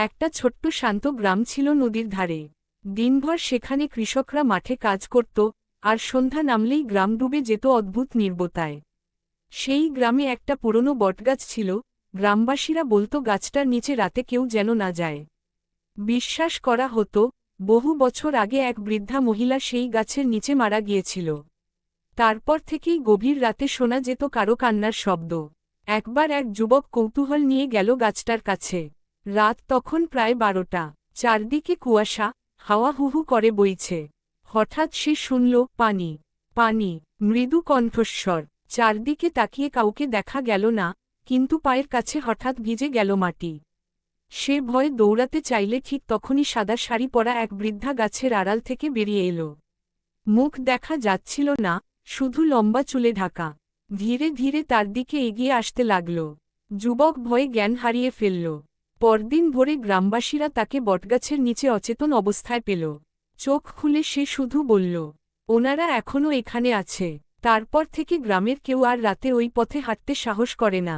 একটা ছোট্ট শান্ত গ্রাম ছিল নদীর ধারে। দিনভর সেখানে কৃষকরা মাঠে কাজ করত, আর সন্ধ্যা নামলেই গ্রাম ডুবে যেত অদ্ভুত নীরবতায়। সেই গ্রামে একটা পুরনো বটগাছ ছিল। গ্রামবাসীরা বলতো গাছটার নিচে রাতে কেউ যেন না যায়। বিশ্বাস করা হতো, বহু বছর আগে এক বৃদ্ধা মহিলা সেই গাছের নিচে মারা গিয়েছিল। তারপর থেকেই গভীর রাতে শোনা যেত কারো কান্নার শব্দ। একবার এক যুবক কৌতূহল নিয়ে গেল গাছটার কাছে। রাত তখন প্রায় 12টা। চারদিকে কুয়াশা, হাওয়া হুহু করে বইছে। হঠাৎ সে শুনল, পানি, পানি, মৃদু কণ্ঠস্বর। চারদিকে তাকিয়ে কাউকে দেখা গেল না, কিন্তু পায়ের কাছে হঠাৎ ভিজে গেল মাটি। সে ভয়ে দৌড়াতে চাইলে ঠিক তখনই সাদা শাড়ি পরা এক বৃদ্ধা গাছের আড়াল থেকে বেরিয়ে এলো। মুখ দেখা যাচ্ছিল না, শুধু লম্বা চুলে ঢাকা। ধীরে ধীরে তার দিকে এগিয়ে আসতে লাগল। যুবক ভয়ে জ্ঞান হারিয়ে ফেলল। পরদিন ভোরে গ্রামবাসীরা তাকে বটগাছের নিচে অচেতন অবস্থায় পেল। চোখ খুলে সে শুধু বলল, ওনারা এখনও এখানে আছে। তারপর থেকে গ্রামের কেউ আর রাতে ওই পথে হাঁটতে সাহস করে না।